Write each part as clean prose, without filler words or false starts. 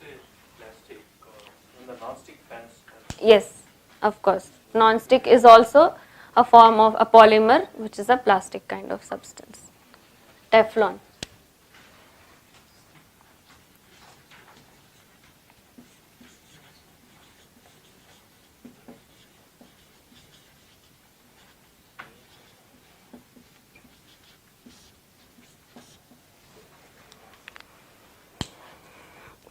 say plastic in the non-stick pans? Yes, of course. Non-stick is also a form of a polymer, which is a plastic kind of substance. Teflon.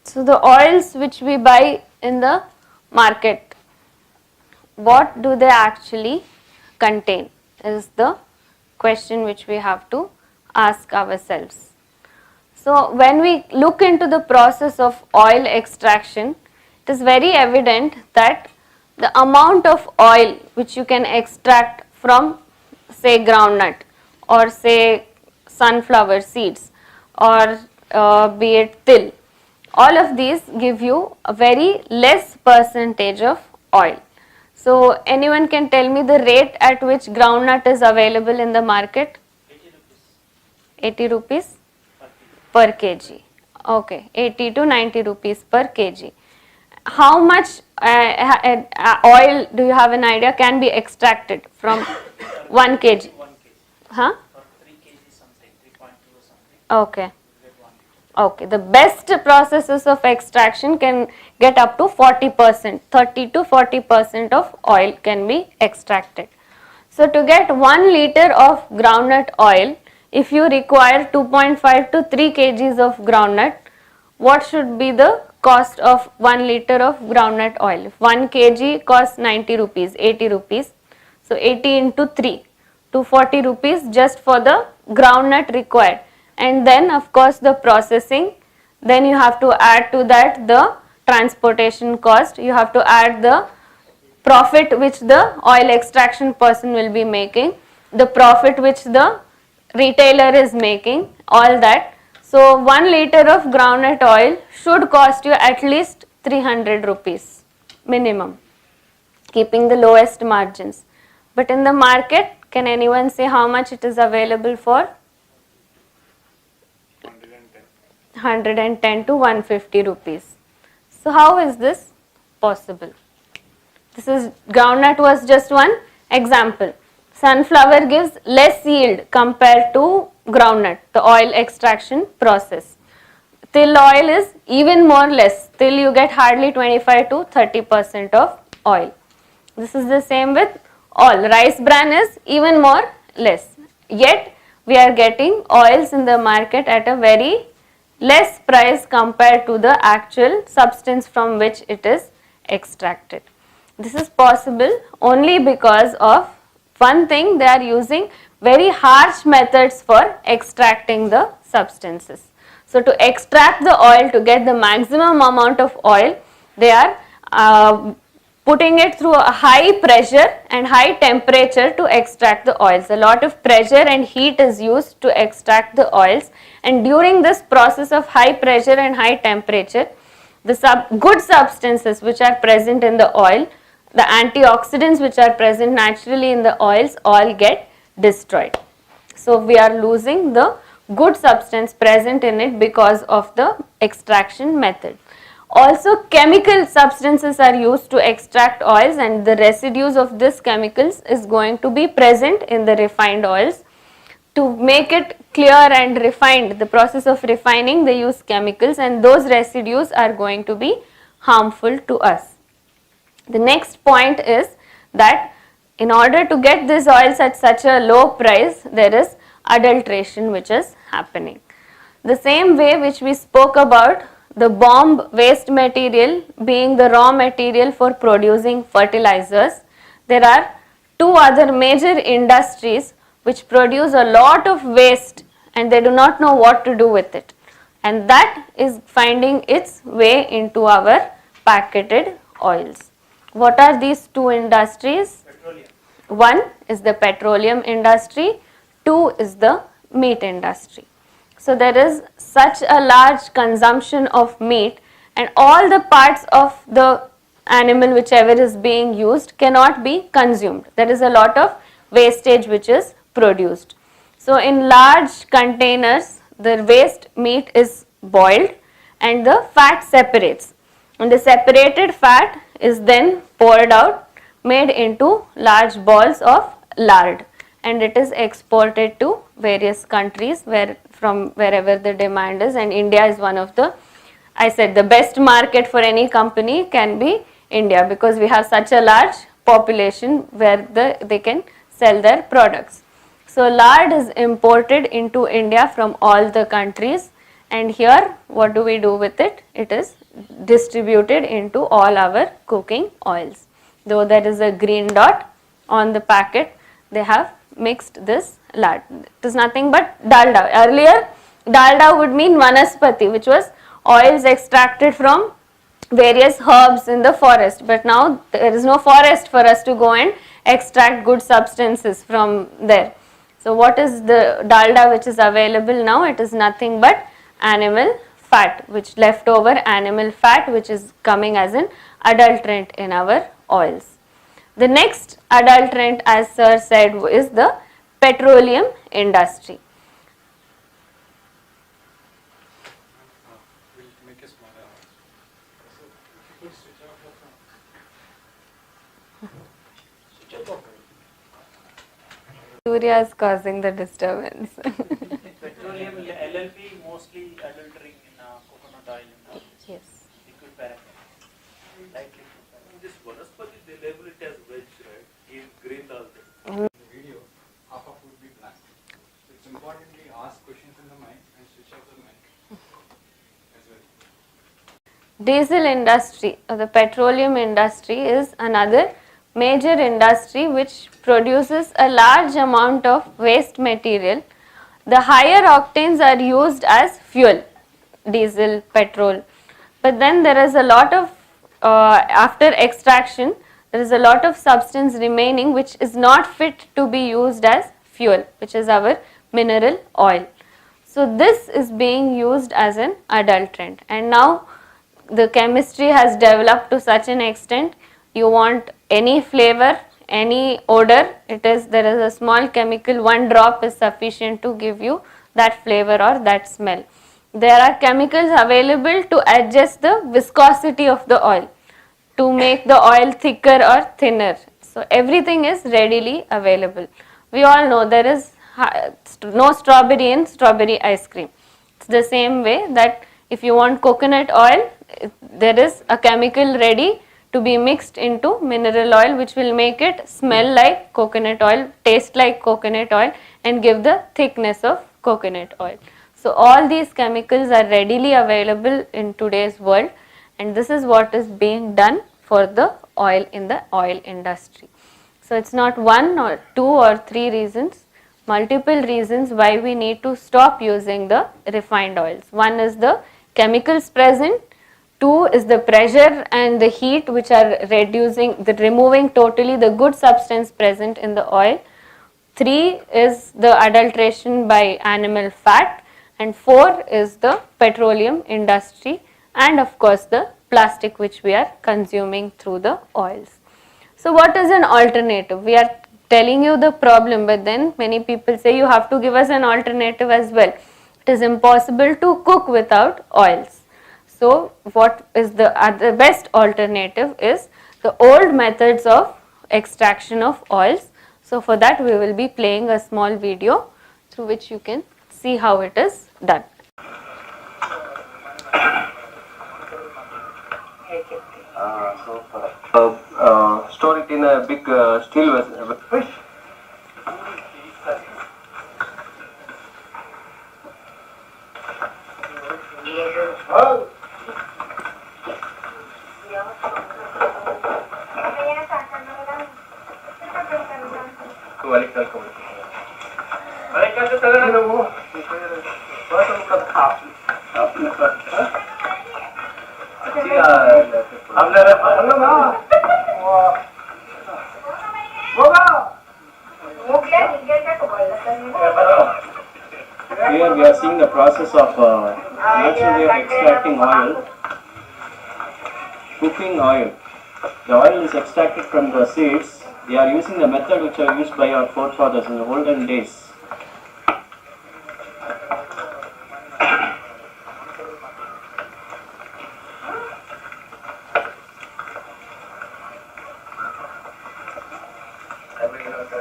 So the oils which we buy in the market, what do they actually contain is the question which we have to ask ourselves. So when we look into the process of oil extraction, it is very evident that the amount of oil which you can extract from, say, groundnut or say sunflower seeds or be it till, all of these give you a very less percentage of oil. So anyone can tell me the rate at which groundnut is available in the market? 80 rupees. 80 rupees per kg. Okay, 80 to 90 rupees per kg. How much oil, do you have an idea, can be extracted from 1 kg? 1 kg. Huh? Or 3 kg something, 3.2 or something. Okay. You get 1 liter. Okay, the best processes of extraction can get up to 40%, 30 to 40% of oil can be extracted. So to get 1 liter of groundnut oil, if you require 2.5 to 3 kgs of groundnut, what should be the cost of 1 liter of groundnut oil? If 1 kg costs 90 rupees, 80 rupees, so 80 into 3, 240 rupees just for the groundnut required. And then of course the processing, then you have to add to that the transportation cost, you have to add the profit which the oil extraction person will be making, the profit which the retailer is making, all that. So 1 liter of groundnut oil should cost you at least 300 rupees minimum, keeping the lowest margins. But in the market, can anyone say how much it is available for? 110 to 150 rupees. So how is this possible? This is, groundnut was just one example. Sunflower gives less yield compared to groundnut, the oil extraction process. Till oil is even more less. Till you get hardly 25 to 30% of oil. This is the same with all. Rice bran is even more less. Yet we are getting oils in the market at a very less price compared to the actual substance from which it is extracted. This is possible only because of one thing, they are using very harsh methods for extracting the substances. So to extract the oil, to get the maximum amount of oil, they are putting it through a high pressure and high temperature to extract the oils. A lot of pressure and heat is used to extract the oils, and during this process of high pressure and high temperature, the good substances which are present in the oil, the antioxidants which are present naturally in the oils, all get destroyed. So we are losing the good substance present in it because of the extraction method. Also chemical substances are used to extract oils, and the residues of these chemicals is going to be present in the refined oils. To make it clear and refined, the process of refining, they use chemicals, and those residues are going to be harmful to us. The next point is that in order to get these oils at such a low price, there is adulteration which is happening. The same way which we spoke about the bomb waste material being the raw material for producing fertilizers, there are two other major industries which produce a lot of waste and they do not know what to do with it, and that is finding its way into our packeted oils. What are these two industries? Petroleum. One is the petroleum industry, two is the meat industry. So there is such a large consumption of meat, and all the parts of the animal whichever is being used cannot be consumed. There is a lot of wastage which is produced. So in large containers the waste meat is boiled, and the fat separates. And the separated fat is then poured out, made into large balls of lard, and it is exported to various countries from wherever the demand is, and India is one of the, I said, the best market for any company can be India, because we have such a large population where they can sell their products. So lard is imported into India from all the countries, and here what do we do with it? It is distributed into all our cooking oils. Though there is a green dot on the packet, they have mixed this lard. It is nothing but dalda. Earlier, dalda would mean vanaspati, which was oils extracted from various herbs in the forest, but now there is no forest for us to go and extract good substances from there. So what is the dalda which is available now? It is nothing but animal fat, which leftover animal fat, which is coming as an adulterant in our oils. The next adulterant, as sir said, is the petroleum industry. Surya is causing the disturbance. Petroleum LLP mostly adultering in coconut oil and Yes. liquid paraffin. Like liquid paraffin. This vanaspati, they label it as veg, right? In green also. Video, half of would be black. So it's important we ask questions in the mind and switch off the mic as well. Diesel industry or the petroleum industry is another major industry which produces a large amount of waste material. The higher octanes are used as fuel, diesel, petrol, but then there is a lot of, after extraction, there is a lot of substance remaining which is not fit to be used as fuel, which is our mineral oil. So this is being used as an adulterant, and now the chemistry has developed to such an extent, you want any flavor, any odor, there is a small chemical, one drop is sufficient to give you that flavor or that smell. There are chemicals available to adjust the viscosity of the oil, to make the oil thicker or thinner. So everything is readily available. We all know there is no strawberry in strawberry ice cream. It's the same way that if you want coconut oil, there is a chemical ready to be mixed into mineral oil, which will make it smell like coconut oil, taste like coconut oil, and give the thickness of coconut oil. So all these chemicals are readily available in today's world, and this is what is being done for the oil in the oil industry. So it's not one or two or three reasons, multiple reasons why we need to stop using the refined oils. One is the chemicals present. Two is the pressure and the heat which are removing totally the good substance present in the oil. Three is the adulteration by animal fat, and four is the petroleum industry, and of course the plastic which we are consuming through the oils. So what is an alternative? We are telling you the problem, but then many people say you have to give us an alternative as well. It is impossible to cook without oils. So what is the best alternative is the old methods of extraction of oils. So for that we will be playing a small video through which you can see how it is done. Store it in a big steel vessel. Here we are seeing the process of natural way of extracting oil, cooking oil. The oil is extracted from the seeds. They are using the method which are used by our forefathers in the olden days.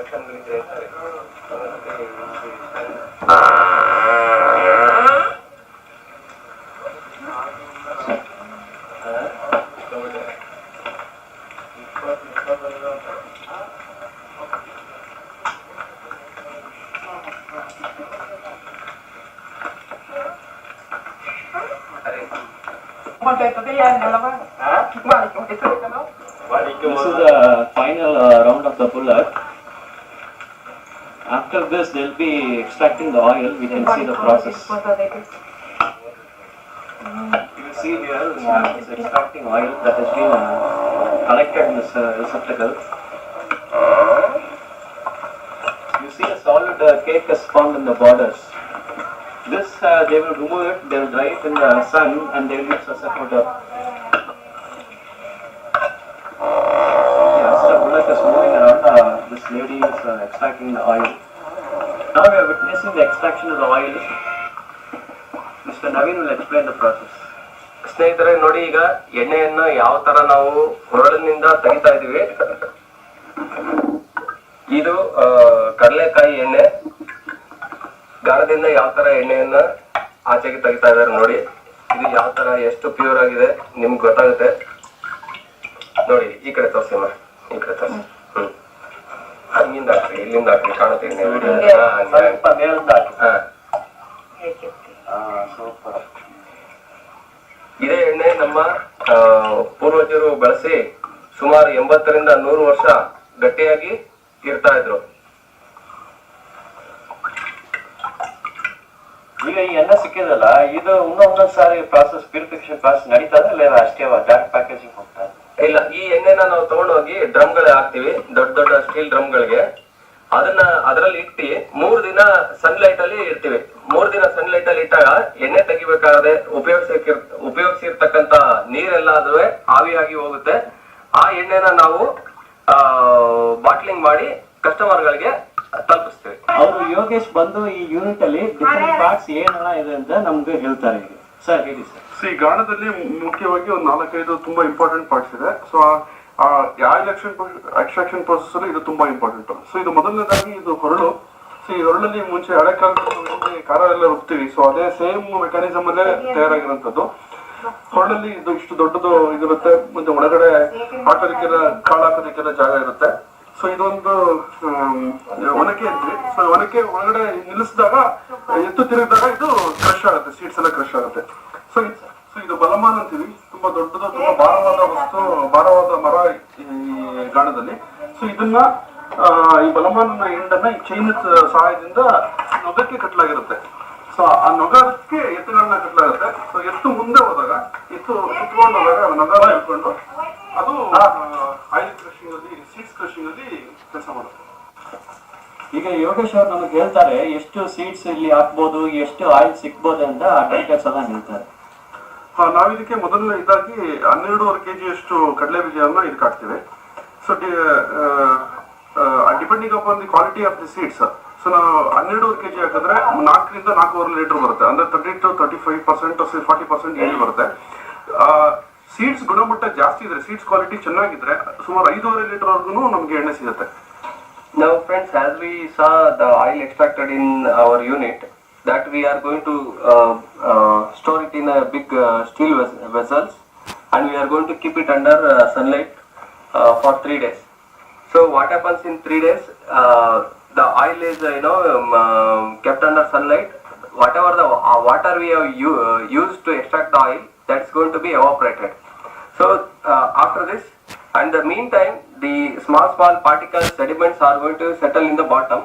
ಫಂಕ್ಷನ್ಗಳಿದ್ರೆ ಅಂತಾರೆ. This is the final round of the bullet. After this, they'll be extracting the oil. We can see the process. You will see here, it's extracting oil that has been collected in this receptacle. You see a solid cake is formed in the borders. This they will remove it, they will dry it in the sun, and they will use as a powder. Yes, the bullet is moving around. This lady is extracting the oil. Now we are witnessing the extraction of the oil. Mr. Naveen will explain the process. ಸ್ನೇಹಿತರೆ ನೋಡಿ, ಈಗ ಎಣ್ಣೆಯನ್ನು ಯಾವ ತರ ನಾವು ಹೊರಳಿನಿಂದ ತೆಗಿತಾ ಇದೀವಿ. ಇದು ಕಡಲೆಕಾಯಿ ಎಣ್ಣೆ. ಗಾಣದಿಂದ ಯಾವ ತರ ಎಣ್ಣೆಯನ್ನ ಆಚೆಗೆ ತೆಗಿತಾ ಇದಾರೆ ನೋಡಿ. ಇದು ಯಾವ ತರ ಎಷ್ಟು ಪ್ಯೂರ್ ಆಗಿದೆ ನಿಮ್ಗೆ ಗೊತ್ತಾಗುತ್ತೆ ನೋಡಿ. ಈ ಕಡೆ ತೋರಿಸಿಮ್ಮ, ಈ ಕಡೆ ತೋರಿಸಿ. ಇಲ್ಲಿಂದ ಹಾಕ್ರಿ, ಇಲ್ಲಿಂದ ಹಾಕ್ರಿ, ಕಾಣುತ್ತೆ ಎಣ್ಣೆ. ಸ್ವಲ್ಪ ಮೇಲಿಂದ ಹಾಕಿ. ಸೂಪರ್. ಇದೇ ಎಣ್ಣೆ ನಮ್ಮ ಪೂರ್ವಜರು ಬಳಸಿ ಸುಮಾರು 80ರಿಂದ 100 ವರ್ಷ ಗಟ್ಟಿಯಾಗಿ ಇರ್ತಾ ಇದ್ರು. ಈಗ ಈ ಎಣ್ಣೆ ಸಿಕ್ಕಿದಲ್ಲ, ಇದು ಒಂದೊಂದ್ ಸಾರಿ ಪ್ರಾಸೆಸ್ ಪ್ಯೂರಿಫಿಕೇಶನ್ ಪ್ರಾಸೆಸ್ ನಡೀತದೆ ಇಲ್ಲ ಅಷ್ಟೇ ಡೈರೆಕ್ಟ್ ಪ್ಯಾಕೇಜಿಂಗ್ ಹೋಗ್ತದೆ? ಇಲ್ಲ, ಈ ಎಣ್ಣೆನ ನಾವು ತಗೊಂಡೋಗಿ ಡ್ರಮ್ಗಳೇ ಹಾಕ್ತಿವಿ, ದೊಡ್ಡ ದೊಡ್ಡ ಸ್ಟೀಲ್ ಡ್ರಮ್ಗಳಿಗೆ. ಅದನ್ನ ಅದರಲ್ಲಿ ಇಟ್ಟು 3 ದಿನ ಸನ್ಲೈಟ್ ಅಲ್ಲಿ ಇರ್ತೀವಿ. 3 ದಿನ ಸನ್ಲೈಟ್ ಅಲ್ಲಿ ಇಟ್ಟಾಗ ಎಣ್ಣೆ ತೆಗಿಬೇಕಾದ್ರೆ ಉಪಯೋಗಿಸಿರ್ತಕ್ಕಂತ ನೀರೆಲ್ಲ ಅದುವೆ ಆವಿಯಾಗಿ ಹೋಗುತ್ತೆ. ಆ ಎಣ್ಣೆನ ನಾವು ಬಾಟ್ಲಿಂಗ್ ಮಾಡಿ ಕಸ್ಟಮರ್ ಗಳಿಗೆ ತಲುಪಿಸ್ತೀವಿ. ಅವರು ಯೋಗೇಶ್ ಬಂದು ಈ ಯೂನಿಟ್ ಅಲ್ಲಿ ಡಿಫರೆಂಟ್ ಪಾರ್ಟ್ಸ್ ಏನೆಲ್ಲ ಇದೆ ಅಂತ ನಮ್ಗೆ ಹೇಳ್ತಾರೆ. ಈಗ ಸರ್ ಹೇಳಿ ಸರ್. ಈ ಗಾಣದಲ್ಲಿ ಮುಖ್ಯವಾಗಿ ಒಂದು 4-5 ತುಂಬಾ ಇಂಪಾರ್ಟೆಂಟ್ ಪಾರ್ಟ್ಸ್ ಇದೆ. ಸೊ ಎಕ್ಸ್ಟ್ರಾಕ್ಷನ್ ಪ್ರೊಸೆಸ್ ಅಲ್ಲಿ ಇದು ತುಂಬಾ ಇಂಪಾರ್ಟೆಂಟ್. ಸೊ ಇದು ಮೊದಲನೇದಾಗಿ ಇದು ಹೊರಳು. ಸೊ ಈ ಹೊರಳಲ್ಲಿ ಮುಂಚೆ ಹಳೆ ಕಾಲದಲ್ಲಿ ಖಾರ ಎಲ್ಲ ರುಬ್ತೀವಿ. ಸೊ ಅದೇ ಸೇಮ್ ಮೆಕ್ಯಾನಿಸಮ್ ಅಲ್ಲೇ ತಯಾರಾಗಿರುವಂತದ್ದು. ಹೊರಳಲ್ಲಿ ಇದು ಇಷ್ಟು ದೊಡ್ಡದು ಇದಿರುತ್ತೆ, ಮತ್ತೆ ಒಳಗಡೆ ಹಾಕೋದಕ್ಕೆಲ್ಲ ಕಾಳು ಹಾಕೋದಕ್ಕೆಲ್ಲ ಜಾಗ ಇರುತ್ತೆ. ಸೊ ಇದೊಂದು ಒನಕೆ ಅಂತೀವಿ. ಸೊ ಒನಕೆ ಒಳಗಡೆ ನಿಲ್ಲಿಸಿದಾಗ ಎತ್ತು ತಿರುಗಿದಾಗ ಇದು ಕ್ರಶ್ ಆಗುತ್ತೆ, ಸೀಡ್ಸ್ ಎಲ್ಲ ಕ್ರಶ್ ಆಗುತ್ತೆ. ಸೊ ಇದು ಬಲಮಾನ ಅಂತೀವಿ. ತುಂಬಾ ದೊಡ್ಡದು, ತುಂಬಾ ಭಾರವಾದ ವಸ್ತು, ಭಾರವಾದ ಮರ ಈ ಗಾಣದಲ್ಲಿ. ಸೊ ಇದನ್ನ ಈ ಬಲಮಾನ ಎಂಡನ್ನ ಈ ಚೈನ್ ಸಹಾಯದಿಂದ ನೊಗಕ್ಕೆ ಕಟ್ಟಲಾಗಿರುತ್ತೆ. ಸೊ ಆ ನೊಗಕ್ಕೆ ಎತ್ತುಗಳನ್ನ ಕಟ್ಟಲಾಗುತ್ತೆ. ಸೊ ಎತ್ತು ಮುಂದೆ ಹೋದಾಗ, ಎತ್ತು ಸುತ್ಕೊಂಡು ಹೋದಾಗ ನೊಗನ ಇಟ್ಕೊಂಡು ಅದು ಆಯಿಲ್ ಕ್ರಶಿಂಗ್ ಅಲ್ಲಿ, ಸೀಡ್ಸ್ ಕ್ರಶಿಂಗ್ ಅಲ್ಲಿ ಕೆಲಸ ಮಾಡುತ್ತೆ. ಈಗ ಯೋಗೇಶ್ ಅವ್ರು ನಮಗೆ ಹೇಳ್ತಾರೆ ಎಷ್ಟು ಸೀಡ್ಸ್ ಇಲ್ಲಿ ಹಾಕ್ಬೋದು, ಎಷ್ಟು ಆಯಿಲ್ ಸಿಕ್ಬೋದು ಅಂತ ಡೀಟೇಲ್ಸ್ ಎಲ್ಲ ಹೇಳ್ತಾರೆ. ನಾವಿದಕ್ಕೆ ಮೊದಲನೇ ಇದಾಗಿ 12.5 kg ಅಷ್ಟು ಕಡಲೆ ಬೀಜವನ್ನ ಇದಕ್ಕೆ ಹಾಕ್ತಿವಿ. So depending upon the quality of the seeds. So ನಾವು 12.5 kg ಹಾಕಿದ್ರೆ 4ರಿಂದ 4.25 ಲೀಟರ್ ಬರುತ್ತೆ. ಅಂದ್ರೆ 30 to 35%, 40% ಏಜ್ ಬರುತ್ತೆ. ಸೀಡ್ಸ್ ಗುಣಮಟ್ಟ ಜಾಸ್ತಿ ಇದ್ರೆ, ಸೀಡ್ಸ್ ಕ್ವಾಲಿಟಿ ಚೆನ್ನಾಗಿದ್ರೆ ಸುಮಾರು 5.5 ಲೀಟರ್ ವರ್ಗು ನಮ್ಗೆ ಎಣ್ಣೆ ಸಿಗುತ್ತೆ. Now friends, as we saw the oil extracted in our unit, that we are going to store it in a big steel vessels, and we are going to keep it under sunlight for 3 days. So what happens in 3 days? The oil is kept under sunlight. Whatever the water we have used to extract the oil, that's going to be evaporated. So after this, and the meantime, the small particles, sediments are going to settle in the bottom.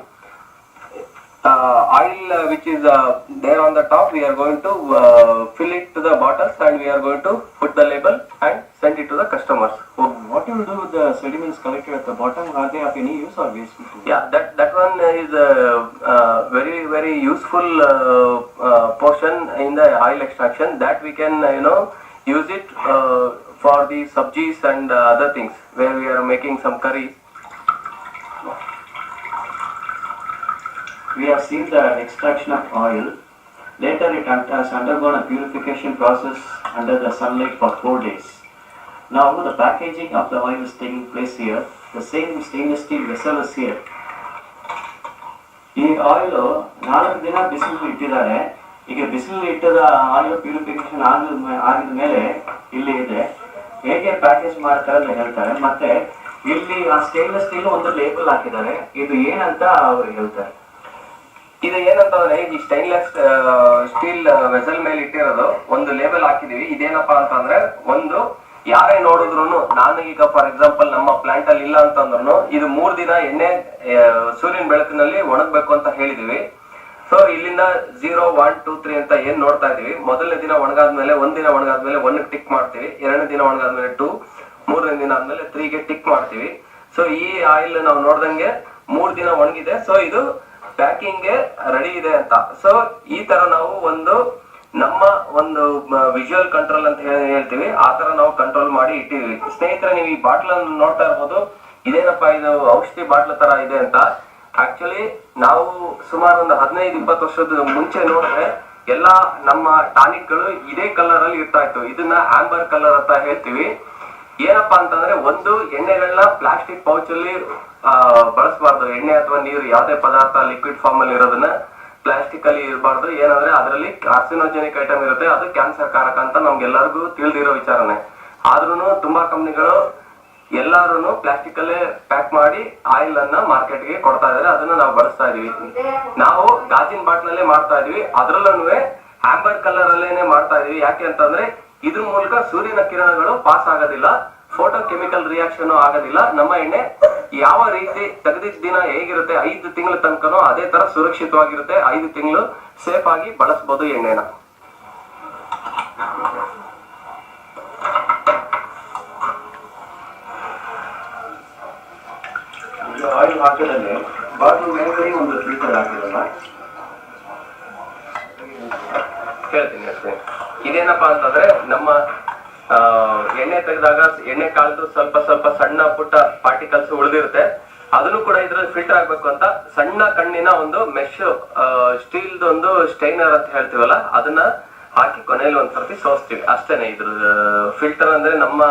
Oil which is there on the top, we are going to fill it to the bottles, and we are going to put the label and send it to the customers. What you will do with the sediments collected at the bottom? Are they of any use or waste? Yeah, that one is very very useful portion in the oil extraction, that we can use it for the sabjis and other things where we are making some curry. We have seen the extraction of oil. Later it has undergone a purification process under the sunlight for 4 days. Now the packaging of the oil is taking place here. The same stainless steel vessel is here. ಈ oil 4 ದಿನ ಬಿಸಿಲು ಇಟ್ಟಿದ್ದಾರೆ. ಈಗ ಬಿಸಿಲು ಇಟ್ಟದ oil purification ಆಗಿದ ಮೇಲೆ ಇಲ್ಲಿ ಇದೆ, ಹೇಗೆ ಪ್ಯಾಕೇಜ್ ಮಾಡ್ತಾರೆ ಅಂತ ಹೇಳ್ತಾರೆ. ಮತ್ತೆ ಇಲ್ಲಿ ಆ ಸ್ಟೇನ್ಲೆಸ್ ಸ್ಟೀಲ್ ಒಂದು ಲೇಬಲ್ ಹಾಕಿದ್ದಾರೆ, ಇದು ಏನಂತ ಅವ್ರು ಹೇಳ್ತಾರೆ. ಇದು ಏನಂತಂದ್ರೆ ಈ ಸ್ಟೈನ್ಲೆಸ್ ಸ್ಟೀಲ್ ವೆಸಲ್ ಮೇಲೆ ಇಟ್ಟಿರೋದು ಒಂದು ಲೇಬಲ್ ಹಾಕಿದೀವಿ. ಇದೇನಪ್ಪಾ ಅಂತಂದ್ರೆ, ಒಂದು ಯಾರೇ ನೋಡಿದ್ರು, ನಾನು ಈಗ ಫಾರ್ ಎಕ್ಸಾಂಪಲ್ ನಮ್ಮ ಪ್ಲಾಂಟ್ ಅಲ್ಲಿ ಇಲ್ಲ ಅಂತಂದ್ರು ಇದು 3 ದಿನ ಎಣ್ಣೆ ಸೂರ್ಯನ ಬೆಳಕಿನಲ್ಲಿ ಒಣಗ್ಬೇಕು ಅಂತ ಹೇಳಿದೀವಿ. ಸೊ ಇಲ್ಲಿಂದ 0, 1, 2, 3 ಅಂತ ಏನ್ ನೋಡ್ತಾ ಇದೀವಿ. ಮೊದಲನೇ ದಿನ ಒಣಗಾದ್ಮೇಲೆ, ಒಂದಿನ ಒಣಗಾದ್ಮೇಲೆ 1 ಟಿಕ್ ಮಾಡ್ತೀವಿ, 2ನೇ ದಿನ ಒಣಗಾದ್ಮೇಲೆ 2, 3ನೇ ದಿನ ಆದ್ಮೇಲೆ 3ಗೆ ಟಿಕ್ ಮಾಡ್ತೀವಿ. ಸೊ ಈ ಆಯಿಲ್ ನಾವು ನೋಡ್ದಂಗೆ 3 ದಿನ ಒಣಗಿದೆ. ಸೊ ಇದು ಪ್ಯಾಕಿಂಗ್ ಗೆ ರೆಡಿ ಇದೆ ಅಂತ. ಸೊ ಈ ತರ ನಾವು ನಮ್ಮ ಒಂದು ವಿಜುವಲ್ ಕಂಟ್ರೋಲ್ ಅಂತ ಹೇಳ್ತೀವಿ, ಆ ತರ ನಾವು ಕಂಟ್ರೋಲ್ ಮಾಡಿ ಇಟ್ಟಿದೀವಿ. ಸ್ನೇಹಿತರೆ, ನೀವು ಈ ಬಾಟ್ಲ್ ಅನ್ನು ನೋಡ್ತಾ ಇರ್ಬೋದು, ಇದೇನಪ್ಪಾ ಇದು ಔಷಧಿ ಬಾಟ್ಲ್ ತರ ಇದೆ ಅಂತ. ಆಕ್ಚುಲಿ ನಾವು ಸುಮಾರು ಒಂದು 15-20 ವರ್ಷದ ಮುಂಚೆ ನೋಡಿದ್ರೆ ಎಲ್ಲಾ ನಮ್ಮ ಟಾನಿಕ್ ಗಳು ಇದೇ ಕಲರ್ ಅಲ್ಲಿ ಇರ್ತಾ ಇತ್ತು. ಇದನ್ನ ಆಂಬರ್ ಕಲರ್ ಅಂತ ಹೇಳ್ತೀವಿ. ಏನಪ್ಪಾ ಅಂತಂದ್ರೆ, ಒಂದು ಎಣ್ಣೆಗಳನ್ನ ಪ್ಲಾಸ್ಟಿಕ್ ಪೌಚ್ ಅಲ್ಲಿ ಬಳಸಬಾರ್ದು. ಎಣ್ಣೆ ಅಥವಾ ನೀರು ಯಾವುದೇ ಪದಾರ್ಥ ಲಿಕ್ವಿಡ್ ಫಾರ್ಮ್ ಅಲ್ಲಿ ಇರೋದನ್ನ ಪ್ಲಾಸ್ಟಿಕ್ ಅಲ್ಲಿ ಇರಬಾರ್ದು. ಏನಂದ್ರೆ ಅದರಲ್ಲಿ ಕಾರ್ಸಿನೋಜೆನಿಕ್ ಐಟಮ್ ಇರುತ್ತೆ, ಅದು ಕ್ಯಾನ್ಸರ್ ಕಾರಕ ಅಂತ ನಮ್ಗೆಲ್ಲರಿಗೂ ತಿಳಿದಿರೋ ವಿಚಾರನೆ. ಆದ್ರೂ ತುಂಬಾ ಕಂಪನಿಗಳು ಎಲ್ಲಾರು ಪ್ಲಾಸ್ಟಿಕ್ ಅಲ್ಲೇ ಪ್ಯಾಕ್ ಮಾಡಿ ಆಯಿಲ್ ಅನ್ನ ಮಾರ್ಕೆಟ್ ಗೆ ಕೊಡ್ತಾ ಇದಾರೆ. ಅದನ್ನ ನಾವು ಬಳಸ್ತಾ ಇದೀವಿ. ನಾವು ಗಾಜಿನ ಬಾಟ್ಲಲ್ಲೇ ಮಾಡ್ತಾ ಇದೀವಿ, ಅದ್ರಲ್ಲೂ ಆಂಬರ್ ಕಲರ್ ಅಲ್ಲೇನೆ ಮಾಡ್ತಾ ಇದೀವಿ. ಯಾಕೆ ಅಂತಂದ್ರೆ ಇದ್ರ ಮೂಲಕ ಸೂರ್ಯನ ಕಿರಣಗಳು ಪಾಸ್ ಆಗೋದಿಲ್ಲ, ಫೋಟೋ ಕೆಮಿಕಲ್ ರಿಯಾಕ್ಷನ್ ಆಗೋದಿಲ್ಲ. ನಮ್ಮ ಎಣ್ಣೆ ಯಾವ ರೀತಿ ತೆಗೆದಿದ್ದ ದಿನ ಹೇಗಿರುತ್ತೆ 5 ತಿಂಗಳ ತನಕನೂ ಅದೇ ತರ ಸುರಕ್ಷಿತವಾಗಿರುತ್ತೆ. 5 ತಿಂಗಳು ಸೇಫ್ ಆಗಿ ಬಳಸಬಹುದು ಎಣ್ಣೆನ. ಆಯಿಲ್ ಹಾಕಿದಲ್ಲಿ ಬಾಟ್ಲು ಮೇಲ್ಗಡೆ ಒಂದು ಫಿಲ್ಟರ್ ಹಾಕಿರಲ್ಲ, ಹೇಳ್ತೀನಿ ಅಷ್ಟೇ. ಇದೇನಪ್ಪಾ ಅಂತಂದ್ರೆ, ನಮ್ಮ ಎಣ್ಣೆ ತೆಗೆದಾಗ ಎಣ್ಣೆ ಕಾಳ್ದು ಸ್ವಲ್ಪ ಸ್ವಲ್ಪ ಸಣ್ಣ ಪುಟ್ಟ ಪಾರ್ಟಿಕಲ್ಸ್ ಉಳಿದಿರುತ್ತೆ, ಅದನ್ನು ಕೂಡ ಇದ್ರಲ್ಲಿ ಫಿಲ್ಟರ್ ಆಗ್ಬೇಕು ಅಂತ ಸಣ್ಣ ಕಣ್ಣಿನ ಒಂದು ಮೆಶ್ ಸ್ಟೀಲ್ದು ಒಂದು ಸ್ಟೈನರ್ ಅಂತ ಹೇಳ್ತೀವಲ್ಲ, ಅದನ್ನ ಹಾಕಿ ಕೊನೆಯಲ್ಲಿ ಒಂದ್ಸರ್ತಿ ಸೋಸ್ತೀವಿ ಅಷ್ಟೇನೆ. ಇದ್ರ ಫಿಲ್ಟರ್ ಅಂದ್ರೆ ನಮ್ಮ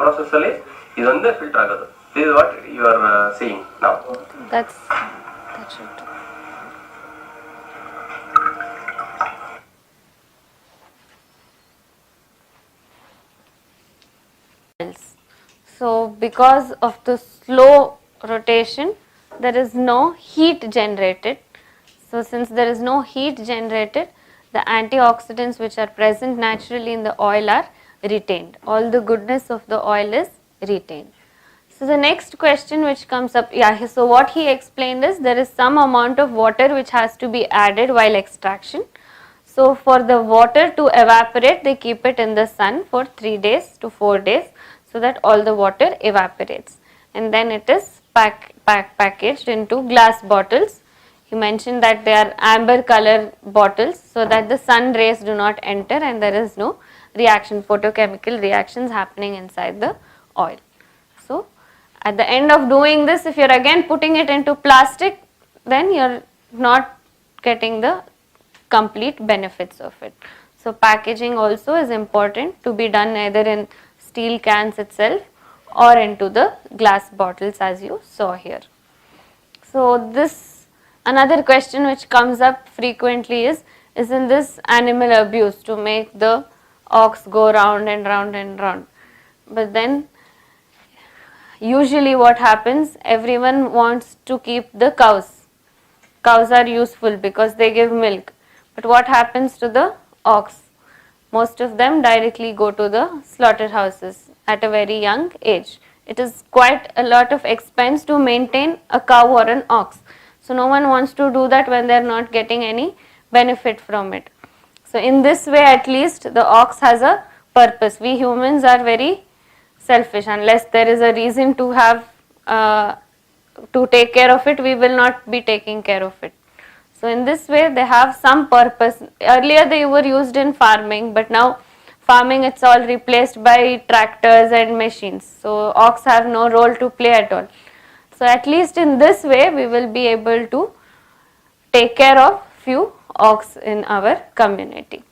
ಪ್ರೊಸೆಸ್ ಅಲ್ಲಿ ಇದೊಂದೇ ಫಿಲ್ಟರ್ ಆಗೋದು. This is what you are seeing now. That's it. So because of the slow rotation, there is no heat generated. So since there is no heat generated, the antioxidants which are present naturally in the oil are retained. All the goodness of the oil is retained. So the next question which comes up, so what he explained is there is some amount of water which has to be added while extraction. So for the water to evaporate, they keep it in the sun for 3 days to 4 days so that all the water evaporates, and then it is packaged into glass bottles. He mentioned that they are amber color bottles so that the sun rays do not enter and there is no reaction, photochemical reactions happening inside the oil. So at the end of doing this, if you're again putting it into plastic, then you're not getting the complete benefits of it. So packaging also is important to be done either in steel cans itself or into the glass bottles as you saw here. So this another question which comes up frequently is, isn't this animal abuse to make the ox go round and round and round? But then usually what happens, everyone wants to keep the cows. Cows are useful because they give milk. But what happens to the ox? Most of them directly go to the slaughterhouses at a very young age. It is quite a lot of expense to maintain a cow or an ox. So no one wants to do that when they are not getting any benefit from it. So in this way, at least the ox has a purpose. We humans are very selfish. Unless there is a reason to have to take care of it, we will not be taking care of it. So in this way they have some purpose. Earlier they were used in farming, but now farming it's all replaced by tractors and machines. So ox have no role to play at all. So at least in this way we will be able to take care of few ox in our community.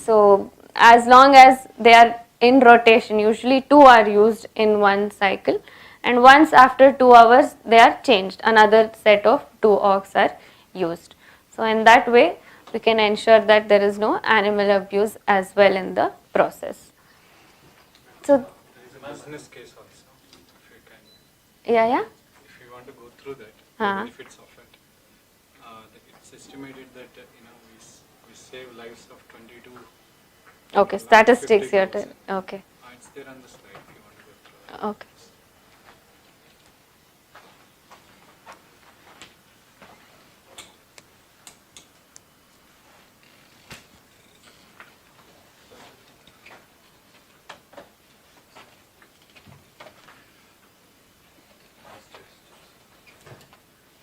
So as long as they are in rotation, usually 2 are used in one cycle, and once after 2 hours they are changed. Another set of 2 ox are used. So in that way we can ensure that there is no animal abuse as well in the process. So There is a business case also, if you can, yeah. if you want to go through that, Uh-huh. the benefits of it. It's estimated that we save lives of 22. Okay, statistics here. Okay. It's there on the slide if you want to go through it. Okay.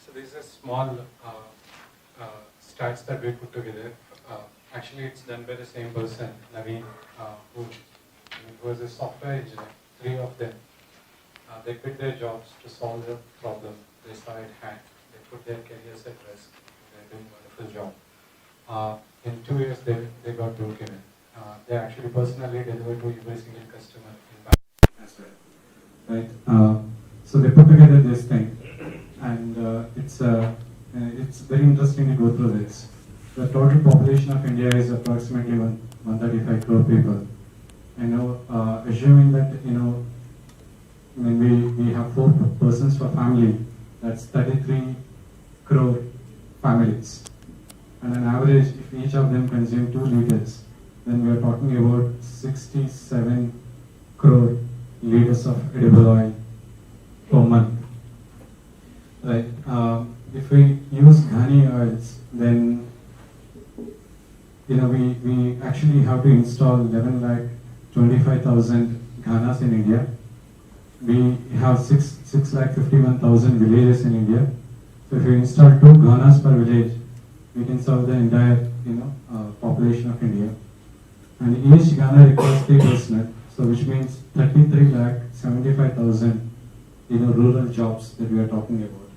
So this is a small stats that we put together. Actually, it's done by the same person, Naveen, who was a software engineer. 3 of them. They quit their jobs to solve the problem. They saw it hacked. They put their careers at risk. They're doing a wonderful job. In 2 years, they got broken in. They actually personally delivered to every single customer in Bangalore as well. Right? So they put together this thing, and it's very interesting to go through this. The total population of India is approximately 135 crore people. Assuming that when we have 4 persons per family, that's 33 crore families. And on average, if each of them consume 2 liters, then we are talking about 67 crore liters of edible oil per month. Right? If we use ghani oils, then we actually have to install 11,25,000 ghanas in India. We have 6,51,000 villages in India. So if we install 2 ghanas per village, we can serve the entire population of India. And each ghana requires 3 personnel, so which means 33,75,000 rural jobs that we are talking about.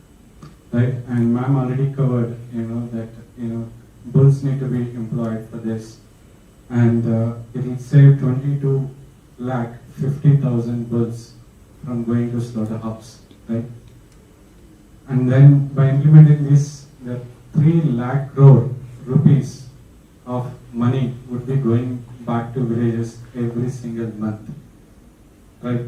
Right? And ma'am already covered that bulls need to be employed for this, and it will save 22,50,000 bulls from going to slaughterhouse, right? And then by implementing this, the 3 lakh crore rupees of money would be going back to villages every single month, right?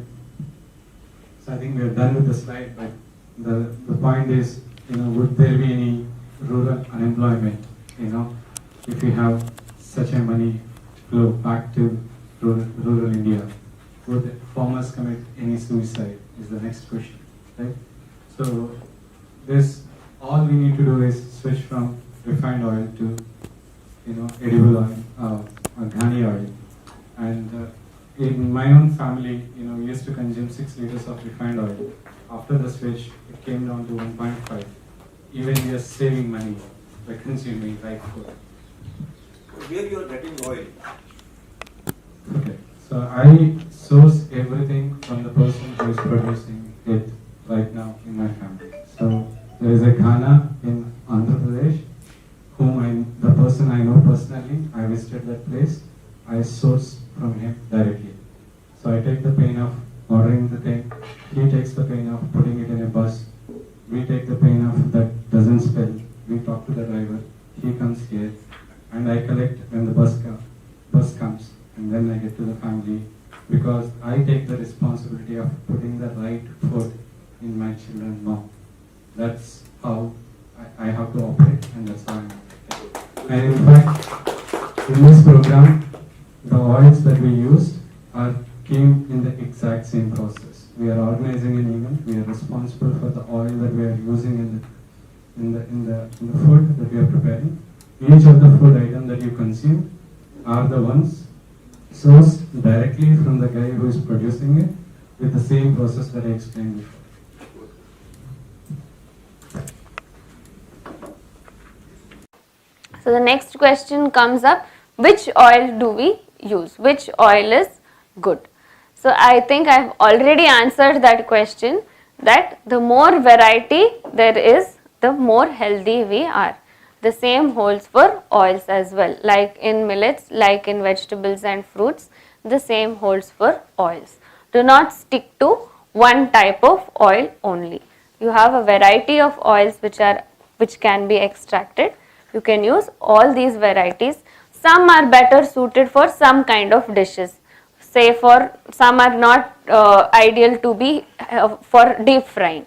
So I think we are done with the slide, but the point is, would there be any rural unemployment, if we have such a money flow back to rural India? Would farmers commit any suicide is the next question, right? So all we need to do is switch from refined oil to edible oil, ghani oil. And in my own family, we used to consume 6 liters of refined oil. After the switch, it came down to 1.5. Even we are saving money by consuming right food. Where you are getting oil? Okay, so I source everything from the person who is producing it right now in my family. So there is a Ghana in Andhra Pradesh, the person I know personally. I visited that place. I source from him directly. So I take the pain of ordering the thing. He takes the pain of putting it in a bus. We take the pain of that doesn't spill. We talk to the driver. He comes here, and I collect when the bus comes, and then I get to the family, because I take the responsibility of putting the right food in my children's mouth. That's how I have to operate, and that's how I'm operating. And in fact, in this program, the oils that we used came in the exact same process. We are organizing an event. We are responsible for the oil that we are using in the food that we are preparing. Each of the food item that you consume are the ones sourced directly from the guy who is producing it with the same process that I explained before. So the next question comes up, which oil do we use? Which oil is good? So I think I have already answered that question, that the more variety there is, the more healthy we are. The same holds for oils as well. Like in millets, like in vegetables and fruits, the same holds for oils. Do not stick to one type of oil only. You have a variety of oils which can be extracted. You can use all these varieties. Some are better suited for some kind of dishes. Say for some are not ideal to be for deep frying.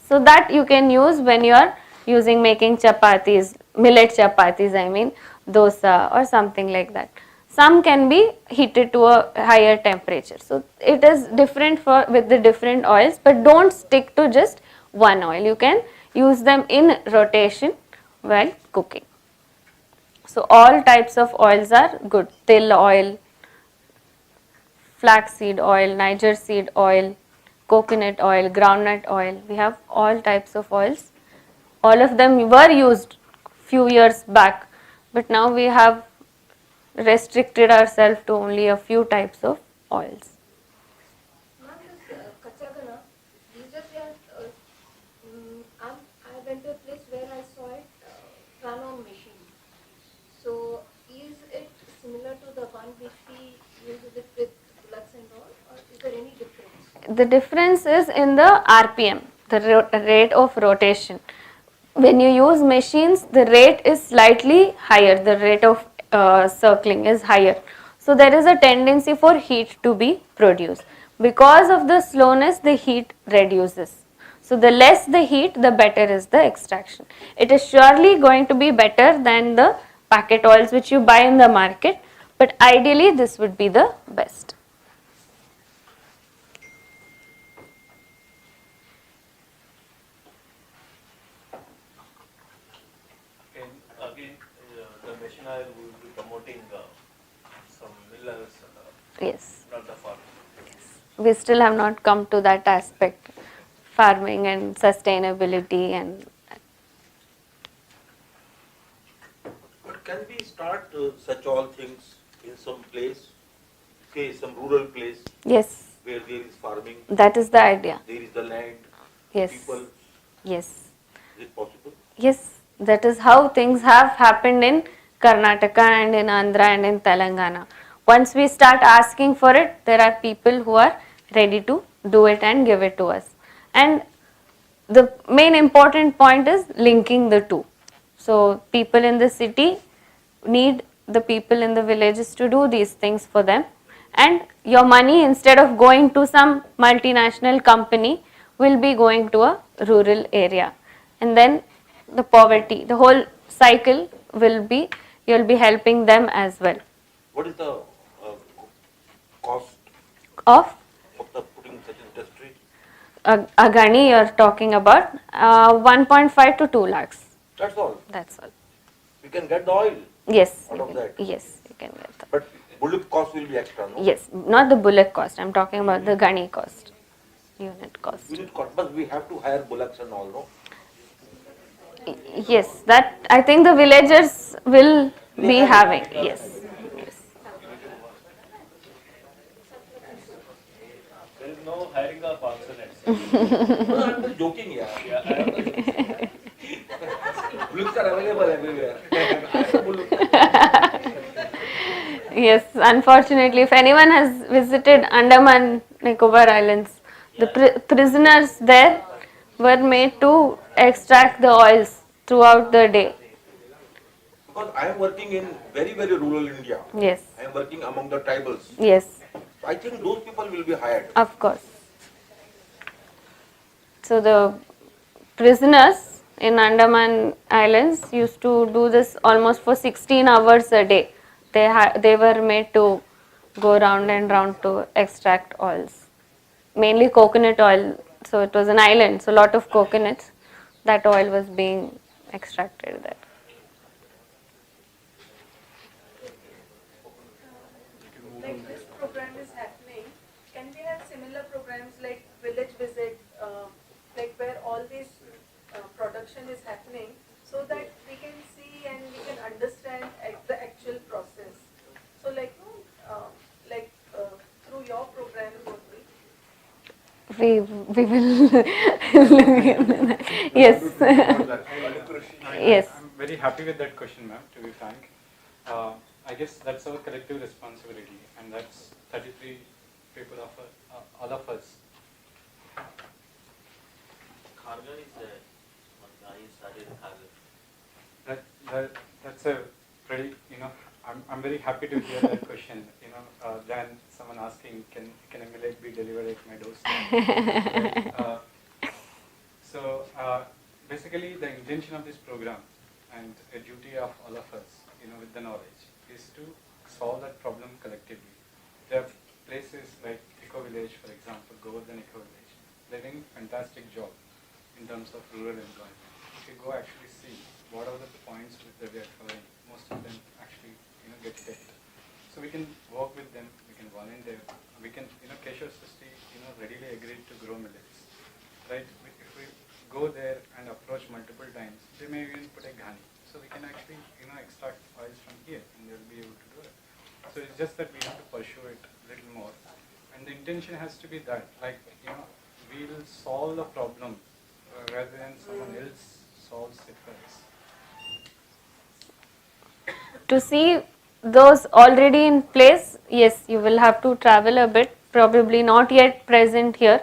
So that you can use when you are using making chapatis, millet chapatis I mean, dosa or something like that. Some can be heated to a higher temperature. So it is different for with the different oils, but don't stick to just one oil. You can use them in rotation while cooking. So all types of oils are good. Til oil, flaxseed oil, Niger seed oil, coconut oil, groundnut oil. We have all types of oils. All of them were used few years back, but now we have restricted ourselves to only a few types of oils. Ma'am, this kachagana, these are I went to a place where I saw it run on machine. So is it similar to the one which we use it with bullocks and all, or is there any difference? The difference is in the RPM, the rate of rotation. When you use machines, the rate is slightly higher, the rate of circling is higher. So there is a tendency for heat to be produced. Because of the slowness, the heat reduces. So the less the heat, the better is the extraction. It is surely going to be better than the packet oils which you buy in the market, but ideally this would be the best. And again, the machine oil will be promoting some millers, Yes. not the farm. We still have not come to that aspect, farming and sustainability and But can we start such all things in some place, say some rural place yes, where there is farming, that is the idea. there is the land, Yes, people, yes, is it possible? yes, that is how things have happened in Karnataka and in Andhra and in Telangana. Once we start asking for it, there are people who are ready to do it and give it to us. And the main important point is linking the two. So people in the city need the people in the villages to do these things for them, and your money, instead of going to some multinational company, will be going to a rural area, and then the poverty, the whole cycle will be, you'll be helping them as well. What is the cost Of of the putting such industry? Agani you're talking about, 1.5 to 2 lakhs, That's all. that's all. We can get the oil, Yes, Out of that? yes, you can get that. but bullock cost will be extra, no? Yes, not the bullock cost, I'm talking about the Gani cost, unit cost. Unit cost, but we have to hire bullocks and all, no? Yes, that I think the villagers will be having, yes. There is no hiring of alternates. No, I'm just joking, yeah. Yeah, I am the- Bullocks are available everywhere. Bullock. Yes, unfortunately, if anyone has visited Andaman Nicobar Islands, the prisoners there were made to extract the oils throughout the day. Because I am working in very, very rural India. Yes, I am working among the tribals. yes, So I think those people will be hired. of course. So the prisoners in Andaman Islands used to do this almost for 16 hours a day. They were made to go round and round to extract oils, mainly coconut oil. So it was an island, so a lot of coconuts. That oil was being extracted there. Like this program is happening, can we have similar programs like village visit, like where all this production is happening, so that we can see and we can understand the actual process? So through your program only. We will look into that. Yes. Yes. I'm very happy with that question, ma'am, to be frank. I guess that's our collective responsibility, and that's 33 people of all of us. Khargan is a I studied Khargan. That's a pretty, I'm very happy to hear that question, than someone asking, can a millet be delivered at my doorstep? Right? Basically the intention of this program and a duty of all of us, with the knowledge, is to solve that problem collectively. There are places like Eco Village, for example, Govardhan Eco Village. They're doing a fantastic job in terms of rural employment. If you go actually see what are the points that we are covering, most of them actually get hit. So we can work with them, we can volunteer, we can, Keshav Srishti, readily agreed to grow millets. Right? If we go there and approach multiple times, they may even put a ghani. So we can actually, extract oils from here and they'll be able to do it. So it's just that we have to pursue it a little more. And the intention has to be that, we will solve the problem rather than someone else solves it for us. To see those already in place, yes, you will have to travel a bit, probably not yet present here.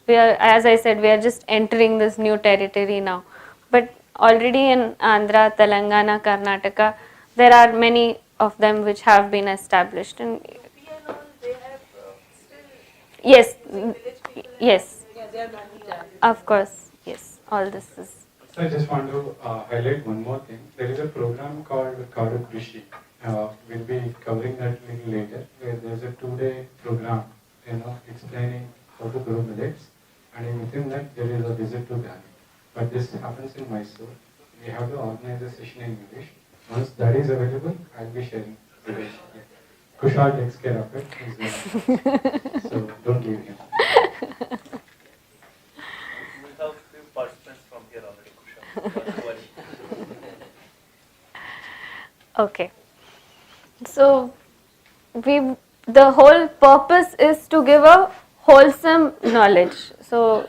We are, as I said, we are just entering this new territory now. But already in Andhra, Telangana, Karnataka, there are many of them which have been established. And UP and all, they have still yes, village people. yes, Yeah, they are not. of course, yes, all this is. So I just want to highlight one more thing. There is a program called Karu Krishi. We'll be covering that a little later, where there's a 2-day program, explaining how to grow millets, and within that there is a visit to Ghana. But this happens in Mysore. We have to organize a session in English. Once that is available, I'll be sharing today. Kushal takes care of it. So don't leave him. We have few participants from here already, Kushal. Don't worry. Okay. So the whole purpose is to give a wholesome knowledge. So